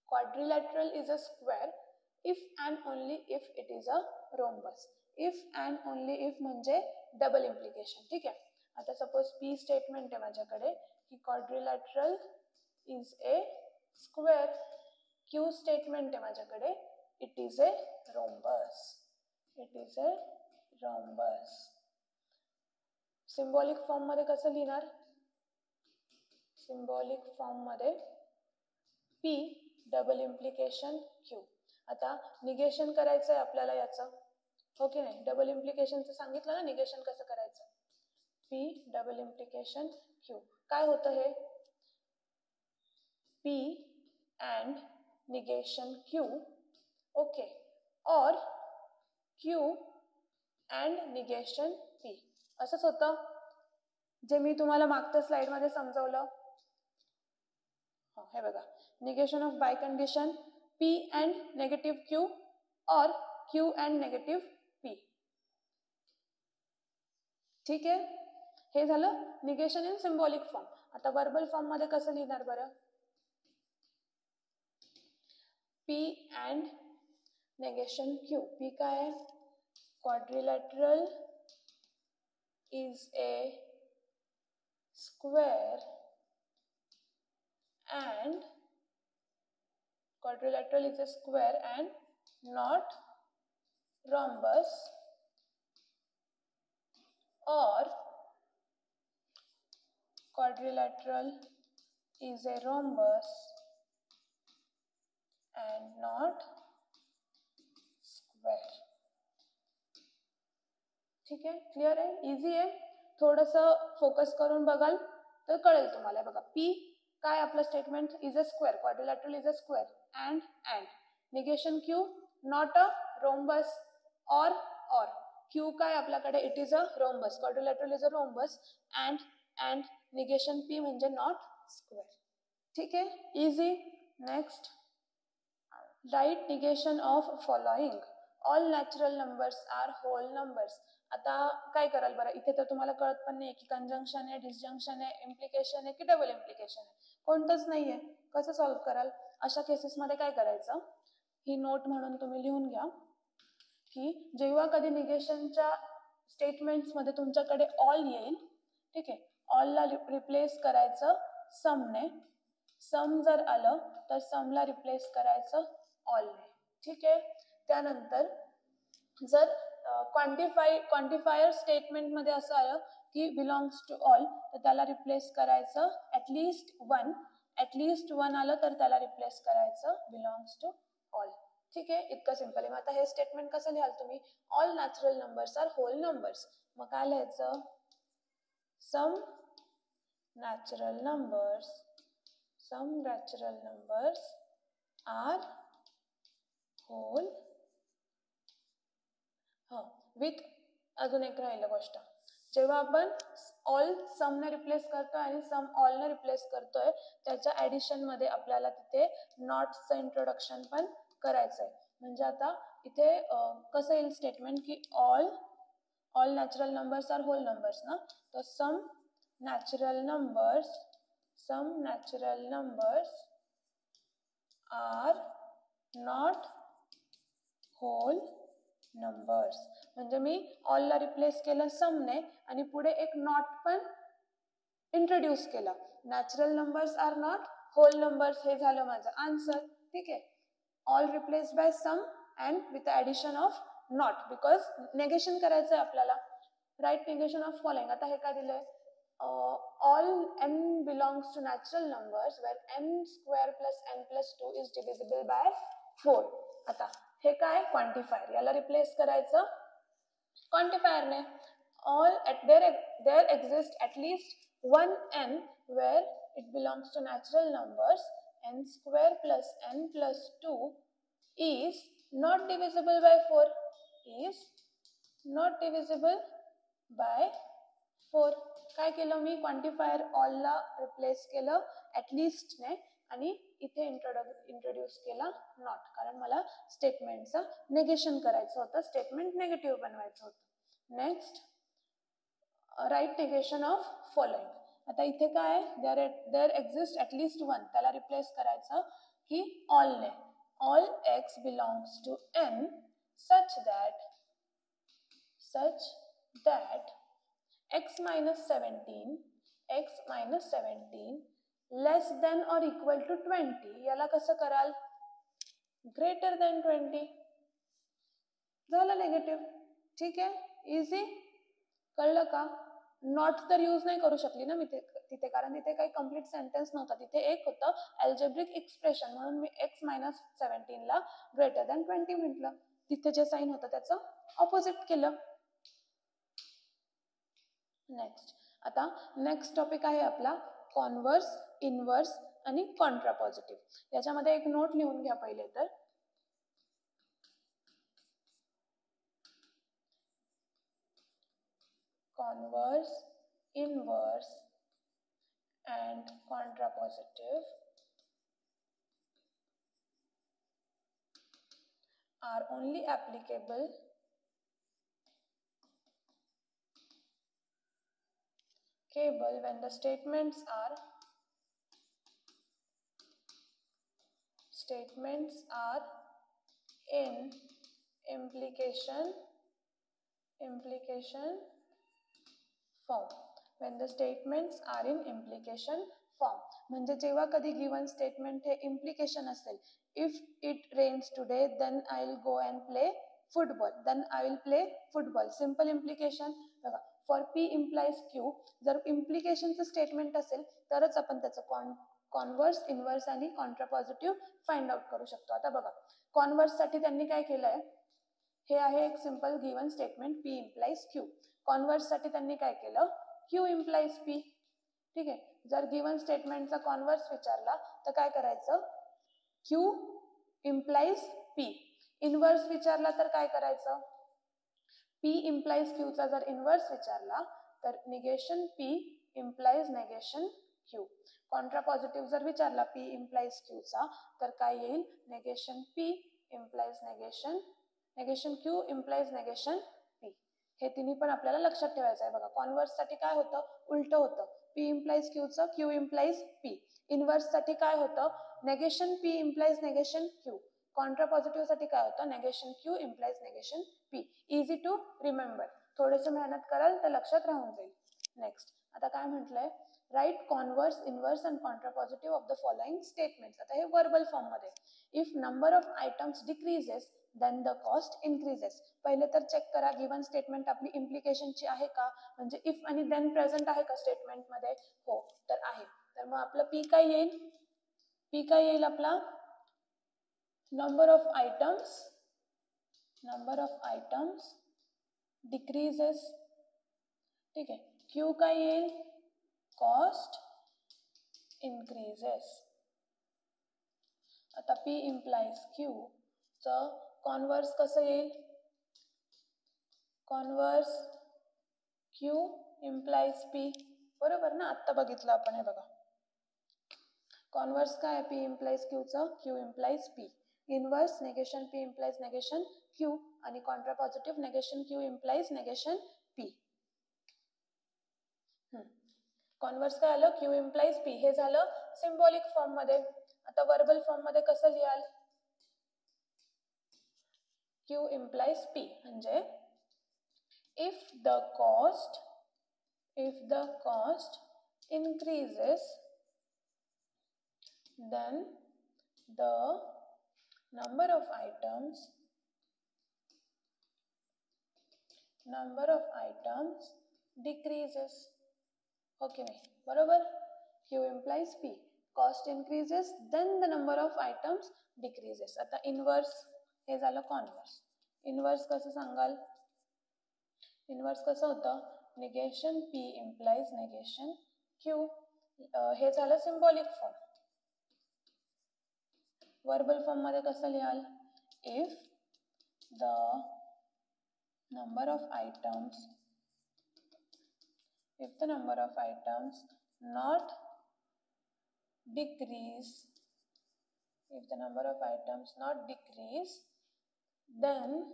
Speaker 1: quadrilateral is a square if and only if it is a rhombus. If and only if म्हणजे डबल इम्प्लिकेशन. ठीक आहे. आता सपोज P स्टेटमेंट आहे माझ्याकडे की quadrilateral is a square. Q statement आहे माझ्याकडे it is a rhombus. Symbolic form मध्ये कसं लिहिणार? सिम्बॉलिक फॉर्म मध्ये P डबल इम्प्लिकेशन Q. आता निगेशन करायचं आहे आपल्याला याचं, हो की नाही? डबल इम्प्लिकेशनचं सांगितलं ना निगेशन कसं करायचं. P double implication Q. काय होतं हे? P and negation Q. Okay. और Q and negation P. असंच होतं जे मी तुम्हाला मागच्या स्लाइड मध्ये समजावलं. हे बघा, negation of bicondition P and negative Q or Q and negative P. ठीक आहे. हे झालं निगेशन इन सिम्बॉलिक फॉर्म. आता वर्बल फॉर्म मध्ये कसं लिहिणार बरं? P and negation Q. P काय आहे? Quadrilateral is a square and not rhombus, or quadrilateral is a rhombus and not square. ठीक आहे. क्लिअर आहे? इझी आहे. थोडंसं फोकस करून बघाल तर कळेल तुम्हाला. बघा, P काय आपलं statement? Is a square. Quadrilateral is a square and negation Q not a rhombus or Q काय आपल्याकडे? It is a rhombus. Quadrilateral is a rhombus and negation P म्हणजे नॉट स्क्वेअर. ठीक आहे. Easy. Next, write negation of following. All natural numbers are whole numbers. आता काय कराल बरं? इथे तर तुम्हाला कळत पण नाही की कंजंक्शन आहे, डिसजंक्शन आहे, इम्प्लिकेशन आहे की डबल इम्प्लिकेशन आहे. कोणतंच नाहीये. कसं सॉल्व्ह कराल? अशा केसेसमध्ये काय करायचं? ही नोट म्हणून तुम्ही लिहून घ्या की जेव्हा कधी निगेशनच्या स्टेटमेंट्समध्ये तुमच्याकडे ऑल येईल, ठीक आहे, ऑलला रिप्लेस करायचं समने. सम जर आलं तर समला रिप्लेस करायचं ऑलने. ठीक आहे. त्यानंतर जर क्वांटिफायर स्टेटमेंट मध्ये असं आलं की बिलॉंग्स टू ऑल तर त्याला रिप्लेस करायचं ॲटलिस्ट वन आलं तर त्याला रिप्लेस करायचं बिलॉंग्स टू ऑल. ठीक आहे. इतकं सिंपल आहे. मग आता हे स्टेटमेंट कसं लिहाल तुम्ही? All natural numbers are whole numbers. मग काय लिहायचं? Some natural numbers are whole. With अजून एक राहिलं गोष्ट, जेव्हा आपण ऑल समने रिप्लेस करतोय आणि सम ऑलने रिप्लेस करतोय त्याच्या ॲडिशनमध्ये आपल्याला तिथे नॉटचं इंट्रोडक्शन पण करायचं आहे. म्हणजे आता इथे कसं येईल स्टेटमेंट की all natural numbers are whole numbers ना, तर some natural numbers are not whole numbers. म्हणजे मी ऑलला रिप्लेस केलं समने आणि पुढे एक नॉट पण इंट्रोड्यूस केला. Natural numbers are not whole numbers हे झालं माझं आन्सर. ठीक आहे. All replace by some and with addition of not because negation करायचं आहे आपल्याला. Write negation of following. आता हे काय दिलंय, all n belongs to natural numbers where n square plus n plus 2 is divisible by 4. आता हे काय क्वांटिफायर, याला रिप्लेस करायचं क्वांटिफायरने. all there exists at least one n where it belongs to natural numbers n square plus n plus 2 is not divisible by 4, is not divisible by 4. काय केलं मी, quantifier ऑलला replace केलं ॲटलिस्टने आणि इथे इंट्रोड्यूस केला not, कारण मला स्टेटमेंटचं negation करायचं होतं, स्टेटमेंट नेगेटिव्ह बनवायचं होतं. Next write negation of following. आता इथे काय देअर एक्झिस्ट ॲटलिस्ट वन, त्याला रिप्लेस करायचं की ऑलने. All X belongs to N such that x minus 17 less than or equal to 20. याला कसं कराल, ग्रेटर दॅन 20. झालं नेगेटिव्ह. ठीक आहे, इझी. कळलं का. नॉट तर यूज नाही करू शकली ना मी तिथे, कारण तिथे काही कम्प्लीट सेंटेन्स नव्हता. तिथे एक होतं अल्जेब्रिक एक्सप्रेशन, म्हणून मी x minus 17 ला ग्रेटर दॅन 20 म्हटलं. तिथे जे साईन होतं त्याचं ऑपोजिट केलं. आता नेक्स्ट टॉपिक आहे आपला कॉन्व्हर्स, इनव्हर्स आणि कॉन्ट्रापॉझिटिव्ह. याच्यामध्ये एक नोट लिहून घ्या पहिले तर. Converse, inverse and contrapositive are only applicable when the statements are in implication form. When the statements are in implication form, म्हणजे जेव्हा कधी गिवन स्टेटमेंट हे इम्प्लिकेशन असेल, if it rains today then I will go and play football, then I will play football. Simple implication. बघा, for P implies Q, जर इम्प्लिकेशनचं statement असेल तरच आपण त्याचं कॉन्व्हर्स, इनव्हर्स आणि कॉन्ट्रापॉझिटिव्ह फाइंड आउट करू शकतो. आता बघा, कॉन्व्हर्ससाठी त्यांनी काय केलंय, हे आहे एक simple given statement P implies Q. कॉन्व्हर्ससाठी त्यांनी काय केलं, क्यू इम्प्लाइज पी. ठीक आहे. जर गिवन स्टेटमेंटचा कॉन्व्हर्स विचारला तर काय करायचं, क्यू इम्प्लाइज पी. इनव्हर्स विचारला तर काय करायचं, पी इम्प्लाइज क्यूचा जर इनव्हर्स विचारला तर negation P implies negation Q. Contrapositive जर विचारला पी इम्प्लाइज क्यूचा तर काय येईल, negation P implies negation Q implies negation P. हे तिन्ही पण आपल्याला लक्षात ठेवायचं आहे. बघा, कॉन्व्हर्ससाठी काय होतं, उलटं होतं, पी इम्प्लाइज क्यूचं क्यू इम्प्लाइज पी. इनव्हर्ससाठी काय होतं, negation P implies negation Q. कॉन्ट्रापॉझिटिव्हसाठी काय होतं, negation Q implies negation P. Easy to remember. थोडंसं मेहनत कराल तर लक्षात राहून जाईल. नेक्स्ट आता काय म्हटलंय, write converse, inverse and contrapositive of the following statements. आता हे वर्बल फॉर्म मध्ये. If number of items decreases then the cost increases. पहिले तर चेक करा गिवन स्टेटमेंट आपली इम्प्लिकेशनची आहे का, म्हणजे इफ आणि देन प्रेझेंट आहे का स्टेटमेंटमध्ये, हो तर आहे. तर मग आपलं पी काय येईल, पी काय येईल आपला, नंबर ऑफ आयटम्स डिक्रीजेस. ठीक आहे. क्यू काय येईल, कॉस्ट इन्क्रीजेस. आता पी इम्प्लाइज क्यू चं कॉन्व्हर्स कसं येईल, कॉन्व्हर्स क्यू इम्प्लाइज पी, बरोबर ना. आत्ता बघितलं आपण, हे बघा कॉन्व्हर्स काय आहे पी इम्प्लाइज क्यूचं, Q implies P. Inverse negation P implies negation Q आणि contrapositive negation Q implies negation P. Converse काय आलं, क्यू इम्प्लाइज पी. हे झालं सिम्बॉलिक फॉर्म मध्ये. आता वर्बल फॉर्म मध्ये कसं लिहाल, क्यू इम्प्लाइज पी म्हणजे if the cost increases then the number of items decreases. Okay नाही, बरोबर. Q implies P. Cost increases then the number of items decreases. आता इनवर्स हे झालं कॉन्व्हर्स. इनवर्स कसं सांगाल, इनवर्स कसं होतं, negation P implies negation Q. हे झालं सिम्बॉलिक फॉर्म. वर्बल फॉर्म मध्ये कसं लिहाल, if the number of items not decrease, then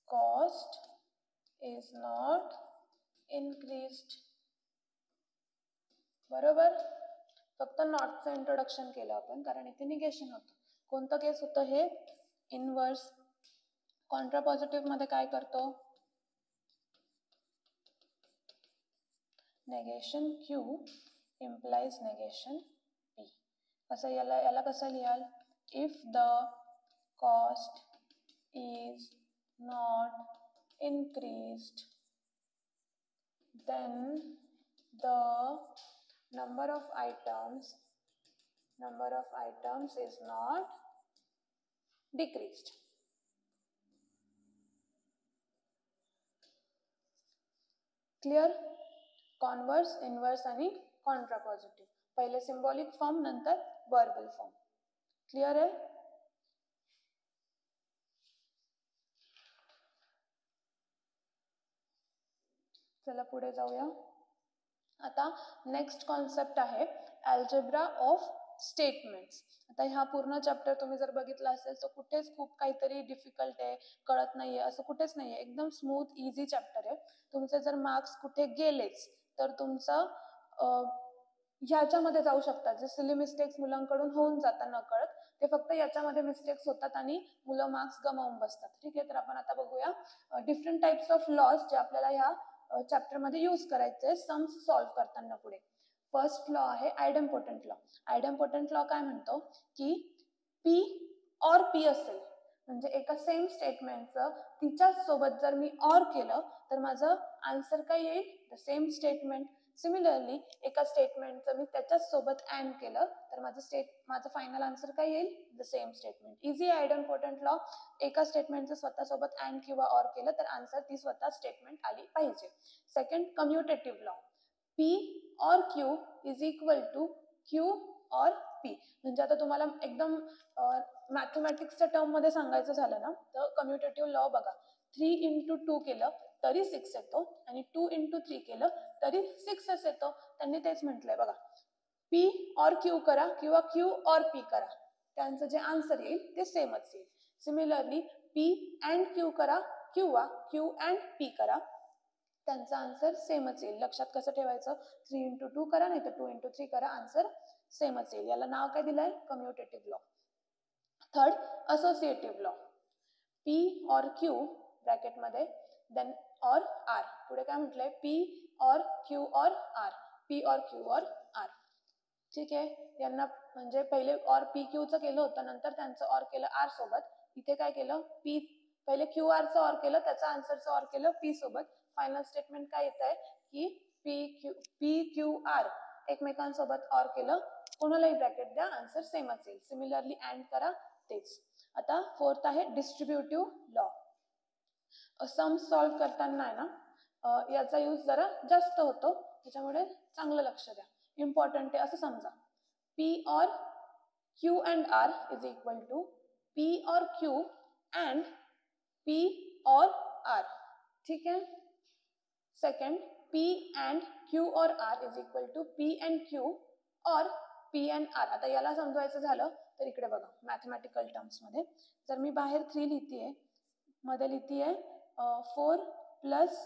Speaker 1: cost is not increased. बरोबर. फक्त नॉटचं इंट्रोडक्शन केलं आपण कारण इथे निगेशन होतं. कोणतं केस होतं हे, इनवर्स. कॉन्ट्रा पॉझिटिव्ह मध्ये काय करतो, negation Q implies negation P. असं याला कसं लिहाल, if the cost is not increased then the number of items is not decreased. Clear. Converse, inverse आणि कॉन्ट्रा पॉझिटिव्ह. पहिले सिम्बॉलिक फॉर्म, नंतर वर्बल फॉर्म. क्लिअर आहे. चला पुढे जाऊया. आता नेक्स्ट कॉन्सेप्ट आहे अल्जेब्रा ऑफ स्टेटमेंट्स. आता ह्या पूर्ण चॅप्टर तुम्ही जर बघितला असेल तर कुठेच खूप काहीतरी डिफिकल्ट आहे, कळत नाहीये असं कुठेच नाहीये. एकदम स्मूथ इझी चॅप्टर आहे. तुमचे जर मार्क्स कुठे गेलेच तर तुमचं ह्याच्यामध्ये जाऊ शकतात. जे सिली मिस्टेक्स मुलांकडून होऊन जातात नकळत, ते फक्त याच्यामध्ये मिस्टेक्स होतात आणि मुलं मार्क्स गमावून बसतात. ठीक आहे, तर आपण आता बघूया डिफरंट टाइप्स ऑफ लॉज जे आपल्याला ह्या चॅप्टर मध्ये यूज करायचे सम्स सॉल्व्ह करताना. पुढे फर्स्ट लॉ आहे आयडेम्पोटंट लॉ. आयडेम्पोटंट लॉ काय म्हणतो की पी ऑर पी असेल म्हणजे एका सेम स्टेटमेंटचं तिच्याच सोबत जर मी ऑर केलं तर माझं आन्सर काय येईल, द सेम स्टेटमेंट. सिमिलरली एका स्टेटमेंटचं मी त्याच्याच सोबत अँड केलं तर माझं फायनल आन्सर काय येईल, the same statement. Easy idempotent law. एका स्टेटमेंटचं स्वतःसोबत अँड किंवा ऑर केलं तर आन्सर ती स्वतः स्टेटमेंट आली पाहिजे. Second commutative law. P or Q is equal to Q or P. म्हणजे आता तुम्हाला एकदम मॅथमॅटिक्सच्या टर्म मध्ये सांगायचं झालं ना तर कम्युटेटिव्ह लॉ बघा. 3 into 2 केलं तरी 6 येतो आणि 2 into 3 केलं तरी 6च येतो. त्यांनी तेच म्हटलंय बघा, पी ऑर क्यू करा किंवा क्यू ऑर पी करा, त्यांचं जे आन्सर येईल ते सेमच येईल. सिमिलरली पी अँड क्यू करा किंवा क्यू अँड पी करा, त्यांचा आन्सर सेमच येईल. लक्षात कसं ठेवायचं, 3 into 2 करा नाही तर 2 into 3 करा, आन्सर सेमच येईल. याला नाव काय दिलंय, commutative law. Third associative law. P or Q ब्रॅकेटमध्ये देन ऑर आर. पुढे काय म्हटलंय, P or Q or R, P or Q or R. ठीक आहे, यांना म्हणजे पहिले ऑर पी क्यूचं केलं होतं, नंतर त्यांचं ऑर केलं आर सोबत. इथे काय केलं, पी पहिले क्यू आरचं ऑर केलं, त्याचं आन्सरचं ऑर केलं पी सोबत. फायनल स्टेटमेंट काय येत आहे की पी क्यू आर एकमेकांसोबत ऑर केलं, कोणालाही ब्रॅकेट द्या, आन्सर सेमच येईल. सिमिलरली अँड करा, तेच. आता फोर्थ आहे डिस्ट्रीब्युटिव्ह लॉ. सम सॉल्व्ह करताना आहे ना याचा यूज जरा जास्त होतो, त्याच्यामुळे चांगलं लक्ष द्या, इम्पॉर्टंट आहे असं समजा. P or Q and R is equal to P or Q and P or R. ठीक आहे, second P and Q or R is equal to P and Q or P and R. आता याला समजवायचं झालं तर इकडे बघा mathematical टर्म्समध्ये जर मी बाहेर 3 लिहितीये मध्ये लिहितीये 4 +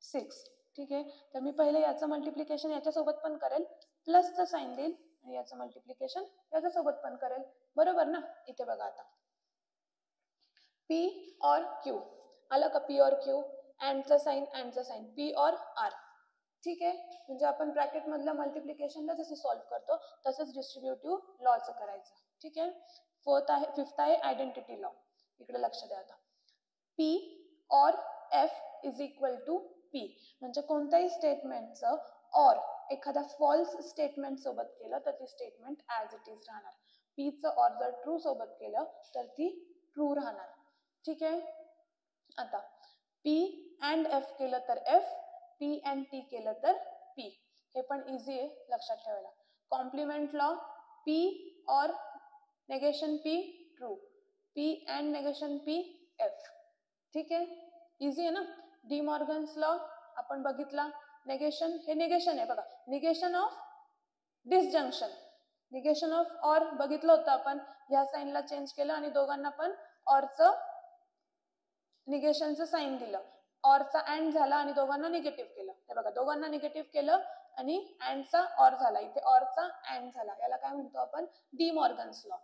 Speaker 1: 6. ठीक आहे, तर मी पहिले याचं मल्टिप्लिकेशन याच्यासोबत पण करेल, प्लसचं साईन देईल आणि याचं मल्टिप्लिकेशन याच्यासोबत पण करेल, बरोबर ना. इथे बघा आता P और Q आलं का, P or Q, अँडचं sine P और R. ठीक आहे, म्हणजे आपण ब्रॅकेट मधल्या मल्टिप्लिकेशनला जसं सॉल्व्ह करतो तसंच डिस्ट्रीब्युटिव्ह लॉचं करायचं. ठीक आहे, फिफ्थ आहे आयडेंटिटी लॉ. इकडे लक्ष द्या आता. P or F is equal to P, म्हणजे कोणत्याही स्टेटमेंटचं और एखाद्या फॉल्स स्टेटमेंट सोबत केलं तर ती स्टेटमेंट ॲज इट इज राहणार. Pचं और जर ट्रू सोबत केलं तर ती ट्रू राहणार. ठीक आहे, आता P अँड F केलं तर F, P अँड T केलं तर P. हे पण इझी आहे लक्षात ठेवायला. कॉम्प्लिमेंट लॉ P और negation P true, P and negation P F. ठीक आहे, इझी आहे ना. डी मॉर्गन्स लॉ आपण बघितला, नेगेशन, हे निगेशन आहे बघा, negation of disjunction, negation of और बघितलं होतं आपण, ह्या साईनला चेंज केलं आणि दोघांना पण ऑरचं निगेशनचं साईन दिलं, ऑरचा अँड झाला आणि दोघांना निगेटिव्ह केलं. हे बघा दोघांना निगेटिव्ह केलं आणि अँडचा ऑर झाला, इथे ऑरचा अँड झाला. याला काय म्हणतो आपण, D Morgan's law.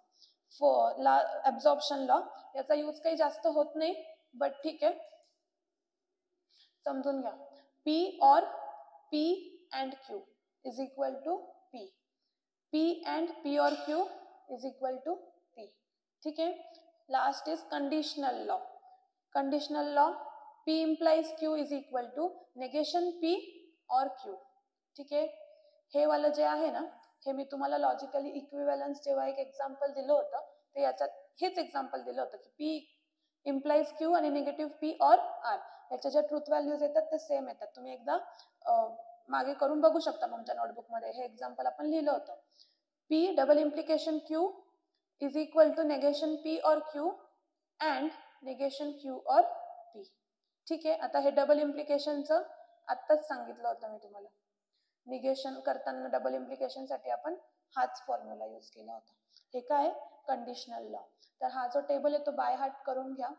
Speaker 1: Absorption law, याचा यूज काही जास्त होत नाही बट ठीक आहे, समजून घ्या. P और P and Q is equal to P, P and P or Q is equal to P. ठीक है, last is conditional law. Conditional law P implies Q is equal to negation P or Q. ठीक आहे, हे वाला जे आहे ना, हे मी तुम्हाला लॉजिकली इक्विव्हॅलन्स जेव्हा एक एक्झाम्पल दिलं होतं ते याच्यात हेच एक्झाम्पल दिलं होतं की P implies Q आणि निगेटिव्ह P और R, याच्या ज्या ट्रूथ व्हॅल्यूज येतात ते सेम येतात. तुम्ही एकदा मागे करून बघू शकता तुमच्या नोटबुकमध्ये, हे एक्झाम्पल आपण लिहिलं होतं. P double implication Q is equal to negation P or Q and negation Q or P. ठीक आहे, आता हे डबल इम्प्लिकेशनचं आत्ताच सांगितलं होतं मी तुम्हाला. निगेशन करताना डबल इम्प्लिकेशनसाठी आपण हाच फॉर्म्युला यूज केला होता. हे काय, कंडिशनल लॉ. तर हा जो टेबल आहे तो बाय हार्ट करून घ्या.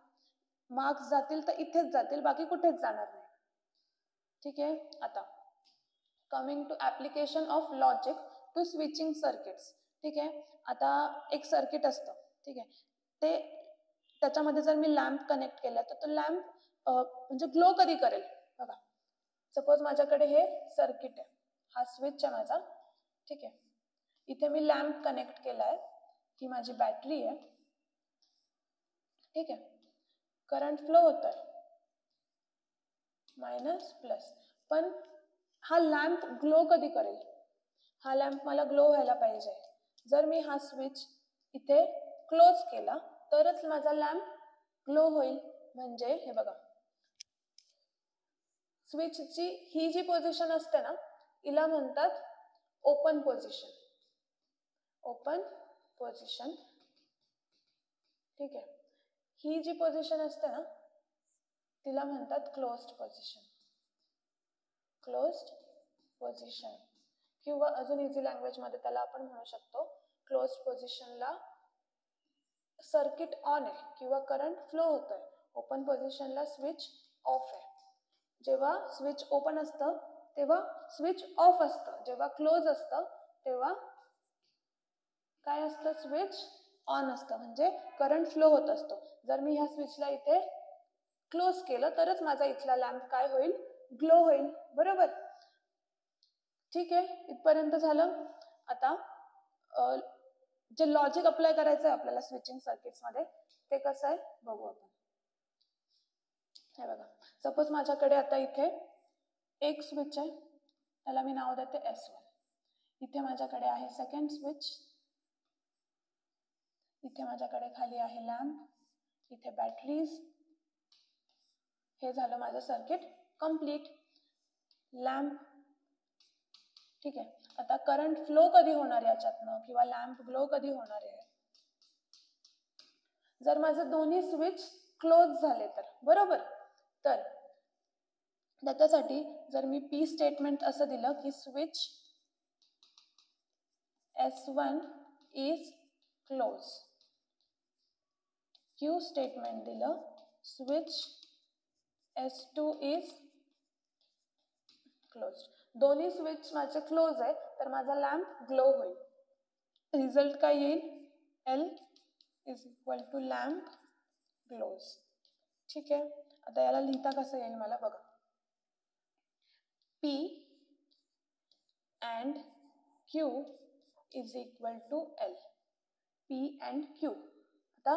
Speaker 1: मार्क्स जातील तर इथेच जातील, बाकी कुठेच जाणार नाही. ठीक आहे, आता coming to application of logic to switching circuits. ठीक आहे, आता एक सर्किट असतं, ठीक आहे, ते त्याच्यामध्ये जर मी लॅम्प कनेक्ट केला तर तो लॅम्प म्हणजे ग्लो कधी करेल बघा. सपोज माझ्याकडे हे सर्किट आहे, हा स्विच आहे माझा. ठीक आहे, इथे मी लॅम्प कनेक्ट केलाय, ही माझी बॅटरी आहे. ठीक आहे, करंट फ्लो होतोय मायनस प्लस, पण हा लॅम्प ग्लो कधी करेल, हा लॅम्प मला ग्लो व्हायला पाहिजे. जर मी हा स्विच इथे क्लोज केला तरच माझा लॅम्प ग्लो होईल. म्हणजे हे बघा, स्विचची ही जी पोझिशन असते ना, हिला म्हणतात ओपन पोझिशन. Open position. ठीक आहे, ही जी पोझिशन असते ना तिला म्हणतात क्लोज्ड पोझिशन. क्लोज्ड पोझिशन, किंवा अजून इझी लँग्वेज मध्ये त्याला आपण म्हणू शकतो, क्लोज्ड पोझिशनला सर्किट ऑन आहे किंवा करंट फ्लो होतोय, ओपन पोझिशनला स्विच ऑफ आहे. जेव्हा स्विच ओपन असतं तेव्हा स्विच ऑफ असतं, जेव्हा क्लोज असतं तेव्हा काय असतं, स्विच ऑन असतं, म्हणजे करंट फ्लो होत असतो. जर मी ह्या स्विचला इथे क्लोज केलं तरच माझा इथला लॅम्प काय होईल, ग्लो होईल, बरोबर. ठीक आहे, इथपर्यंत झालं. आता जे लॉजिक अप्लाय करायचं आहे आपल्याला स्विचिंग सर्किट्समध्ये ते कसं आहे बघू आपण. हे बघा, सपोज माझ्याकडे आता इथे एक स्विच आहे, त्याला मी नाव देते S1. इथे माझ्याकडे आहे सेकंड स्विच, इथे माझ्याकडे खाली आहे लॅम्प, इथे बॅटरीज. हे झालं माझं सर्किट कंप्लीट. लॅम्प. ठीक आहे, आता करंट फ्लो कधी होणार याच्यातनं किंवा लॅम्प ग्लो कधी होणार आहे, जर माझं दोन्ही स्विच क्लोज झाले तर, बरोबर. तर त्याच्यासाठी जर मी पी स्टेटमेंट असं दिलं की switch S1 is close, Q statement दिलं स्विच S2 इज क्लोज, दोन्ही स्विच माझे क्लोज आहे तर माझा लॅम्प ग्लो होईल. रिझल्ट काय येईल? L is equal to lamp close. ठीक आहे, आता याला लिहिता कसं येईल मला बघा. P and Q is equal to L. P and Q. आता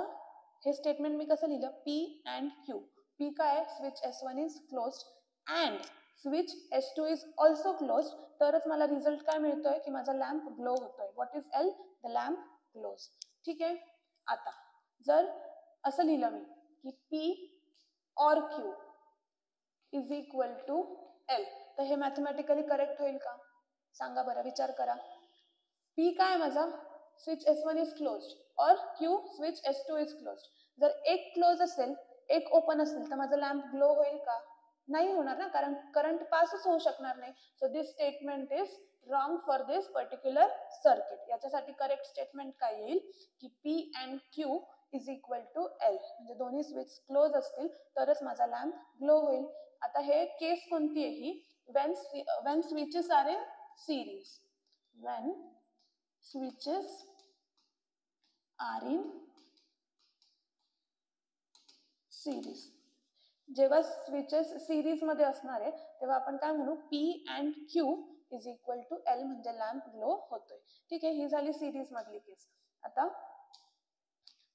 Speaker 1: हे स्टेटमेंट मी कसं लिहिलं? P and Q. P काय आहे? Switch S1 is closed and switch S2 is also closed, तरच मला रिझल्ट काय मिळतोय की माझा लॅम्प ग्लो होतोय. What is L? The lamp glows. ठीक आहे, आता जर असं लिहिलं मी की P or Q is equal to L, तर हे मॅथमॅटिकली करेक्ट होईल का? सांगा बरं, विचार करा. P काय माझा? स्विच S1 इज क्लोज्ड और Q switch S2 is closed. जर एक क्लोज असेल एक ओपन असेल तर माझा लॅम्प ग्लो होईल का? नाही होणार ना, कारण करंट पासच होऊ शकणार नाही. So this statement is wrong for this particular circuit. याच्यासाठी करेक्ट स्टेटमेंट काय येईल की P and Q is equal to L, म्हणजे दोन्ही स्विच क्लोज असतील तरच माझा लॅम्प ग्लो होईल. आता हे केस कोणती आहे ही? when switches are in series. When switches are in series. जेव्हा स्विचेस सिरीज मध्ये असणार आहे तेव्हा आपण काय म्हणू? P and Q is equal to L, म्हणजे लॅम्प ग्लो होतोय. ठीक आहे, ही झाली सिरीज मधली केस. आता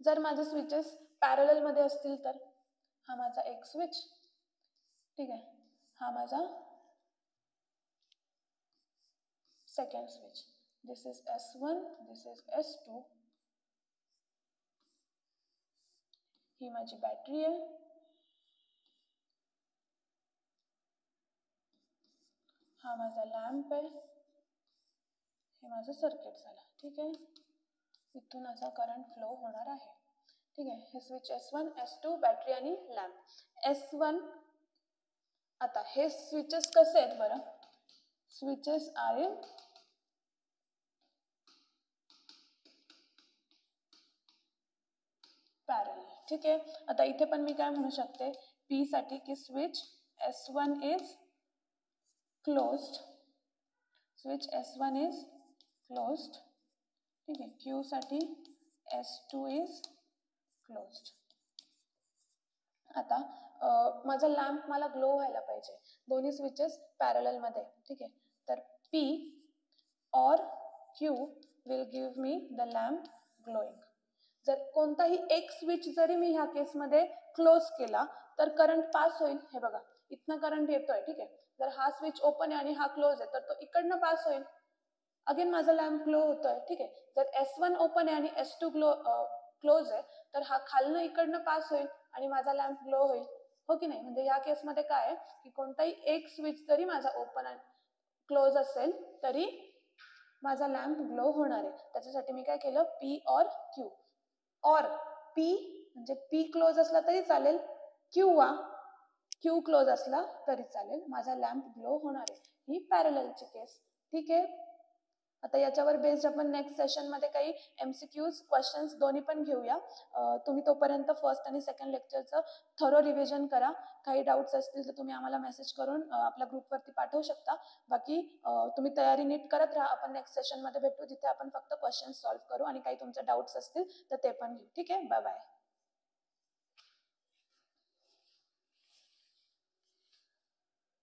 Speaker 1: जर माझे स्विचेस पॅरलल मध्ये असतील तर हा माझा एक स्विच, ठीक आहे, हा माझा second switch. This is S1, this is S2. ही माझी बॅटरी आहे, हा माझा लॅम्प आहे, हे माझं सर्किट झालं. ठीक आहे, इथून असा करंट फ्लो होणार आहे. ठीक आहे, हे स्विच S1, S2, बॅटरी आणि लॅम्प. S1, आता हे स्विचेस कसे आहेत बरं? Switches are in parallel. ठीक आहे, आता इथे पण मी काय म्हणू शकते P साठी की switch S1 is closed, switch S1 is closed. ठीक आहे, Q साठी S2 इज क्लोज्ड. आता माझा लॅम्प मला ग्लो व्हायला पाहिजे, दोन्ही स्विचेस पॅरलल मध्ये. ठीक आहे, तर P or Q will give me the lamp glowing. जर कोणताही एक स्विच जरी मी ह्या केसमध्ये क्लोज केला तर करंट पास होईल. हे बघा, इथनं करंट येतोय. ठीक आहे, जर हा स्विच ओपन आहे आणि हा क्लोज आहे तर तो इकडनं पास होईल. अगेन माझा लॅम्प ग्लो होतोय. ठीक आहे, जर S1 ओपन आहे आणि S2 क्लोज आहे तर हा खालनं इकडनं पास होईल आणि माझा लॅम्प ग्लो होईल. हो की नाही? म्हणजे या केसमध्ये काय आहे की कोणताही एक स्विच जरी माझा ओपन आणि क्लोज असेल तरी माझा लॅम्प ग्लो होणार आहे. त्याच्यासाठी मी काय केलं? P or Q. Or P म्हणजे P क्लोज असला तरी चालेल किंवा Q क्लोज असला तरी चालेल, माझा लॅम्प ग्लो होणार आहे. ही पॅरललची केस. ठीक आहे, आता याच्यावर बेस्ड आपण नेक्स्ट सेशनमध्ये काही MCQs क्वेश्चन्स दोन्ही पण घेऊया. तुम्ही तोपर्यंत फर्स्ट आणि सेकंड लेक्चरचं थरो रिव्हिजन करा. काही डाऊट्स असतील तर तुम्ही आम्हाला मेसेज करून आपल्या ग्रुपवरती पाठवू शकता. बाकी तुम्ही तयारी नीट करत राहा. आपण नेक्स्ट सेशनमध्ये भेटू जिथे आपण फक्त क्वेश्चन्स सॉल्व्ह करू आणि काही तुमचे डाऊट्स असतील तर ते पण घेऊ. ठीक आहे, बाय बाय.